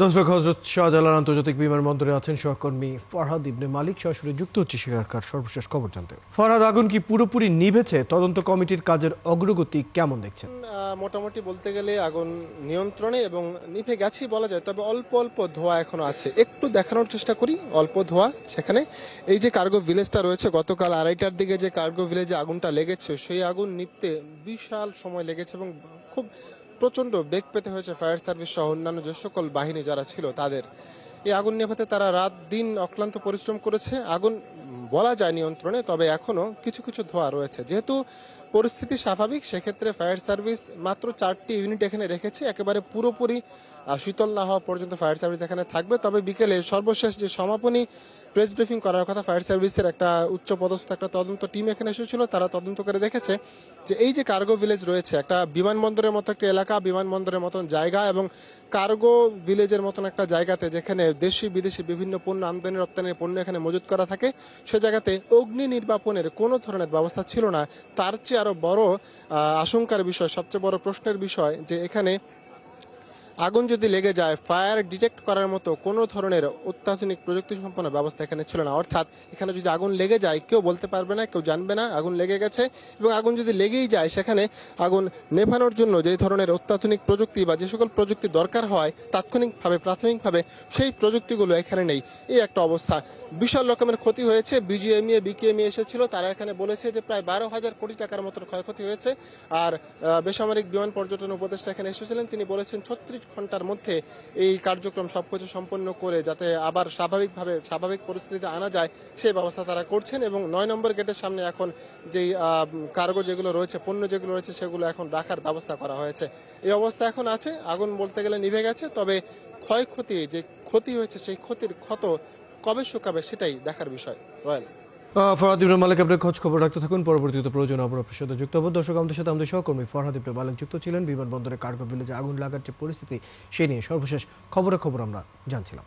দর্শক, হযরত শাহজালাল আন্তর্জাতিক বিমানবন্দরে আছেন সহকর্মী ফরহাদ ইবনে মালিক। সরাসরি যুক্ত হচ্ছে সেখানকার সর্বশেষ খবর জানতে। ফরহাদ, আগুন কি পুরোপুরি নিভেছে? তদন্ত কমিটির কাজের অগ্রগতি কেমন দেখছেন? মোটামুটি বলতে গেলে আগুন নিয়ন্ত্রণে এবং নিভে গেছেই বলা যায়, তবে অল্প অল্প ধোঁয়া এখনো আছে। একটু দেখানোর চেষ্টা করি অল্প ধোঁয়া সেখানে। এই যে কার্গো ভিলেজটা রয়েছে, গতকাল 2:30টার দিকে যে কার্গো ভিলেজে আগুনটা লেগেছে, সেই আগুন নিভতে বিশাল সময় লেগেছে এবং খুব প্রচণ্ড বেগ পেতে হয়েছে ফায়ার সার্ভিস সহ অন্যান্য যে সকল বাহিনী যারা ছিল তাদের। এই আগুন নেভাতে তারা রাত দিন অক্লান্ত পরিশ্রম করেছে। আগুন বলা যায় নিয়ন্ত্রণে, তবে এখনো কিছু কিছু ধোঁয়া রয়েছে। যেহেতু পরিস্থিতি স্বাভাবিক, সেক্ষেত্রে ফায়ার সার্ভিস মাত্র 4টি ইউনিট এখানে রেখেছে। একেবারে পুরোপুরি শীতল না হওয়া পর্যন্ত ফায়ার সার্ভিস এখানে থাকবে। তবে বিকেলে সর্বশেষ যে সমাপনী প্রেস ব্রিফিং করার কথা, ফায়ার সার্ভিসের একটা উচ্চপদস্থ একটা তদন্ত টিম এখানে এসেছিল। তারা তদন্ত করে দেখেছে যে এই যে কার্গো ভিলেজ রয়েছে, একটা বিমানবন্দরের মতো একটা এলাকা, বিমানবন্দরের মতন জায়গা এবং কার্গো ভিলেজের মতন একটা জায়গাতে যেখানে দেশি বিদেশি বিভিন্ন পণ্য আমদানি রপ্তানির পণ্য এখানে মজুত করা থাকে, সে জায়গাতে অগ্নি নির্বাপনের কোনো ধরনের ব্যবস্থা ছিল না। তার চেয়ে আরো বড় আশঙ্কার বিষয়, সবচেয়ে বড় প্রশ্নের বিষয় যে এখানে আগুন যদি লেগে যায়, ফায়ার ডিটেক্ট করার মতো কোনো ধরনের অত্যাধুনিক প্রযুক্তি সম্পন্ন ব্যবস্থা এখানে ছিল না। অর্থাৎ এখানে যদি আগুন লেগে যায়, কেউ বলতে পারবে না, কেউ জানবে না আগুন লেগে গেছে। এবং আগুন যদি লেগেই যায়, সেখানে আগুন নেভানোর জন্য যে ধরনের অত্যাধুনিক প্রযুক্তি বা যে সকল প্রযুক্তি দরকার হয় তাৎক্ষণিকভাবে প্রাথমিকভাবে, সেই প্রযুক্তিগুলো এখানে নেই। এই একটা অবস্থা। বিশাল রকমের ক্ষতি হয়েছে। বিজিএমইএ বিকেএমইএ এসেছিল, তারা এখানে বলেছে যে প্রায় 12,000 কোটি টাকার মতো ক্ষয়ক্ষতি হয়েছে। আর বেসামরিক বিমান পর্যটন উপদেষ্টা এখানে এসেছিলেন, তিনি বলেছেন 36 ঘন্টার মধ্যে এই কার্যক্রম সবকিছু সম্পন্ন করে যাতে আবার স্বাভাবিক পরিস্থিতিতে আনা যায়, সেই ব্যবস্থা তারা করছেন। এবং 9 নম্বর গেটের সামনে এখন যেই কার্গো যেগুলো রয়েছে, পণ্য যেগুলো রয়েছে, সেগুলো এখন রাখার ব্যবস্থা করা হয়েছে। এই অবস্থা এখন আছে। আগুন বলতে গেলে নিভে গেছে, তবে ক্ষয়ক্ষতি যে ক্ষতি হয়েছে, সেই ক্ষতির ক্ষত কবে শুকাবে সেটাই দেখার বিষয়। রয়্যাল। ফরহাদ ইবনে মালিক, আপনি খোঁজ খবর রাখতে থাকুন। পরবর্তীতে প্রয়োজন আবার আপনার সাথে যুক্ত হব। দর্শক, আমাদের সাথে আমাদের সহকর্মী ফরহাদ ইবনে মালিক যুক্ত ছিলেন। বিমানবন্দরে কার্গো ভিলেজে আগুন লাগার যে পরিস্থিতি, সে নিয়ে সর্বশেষ খবর আমরা জানছিলাম।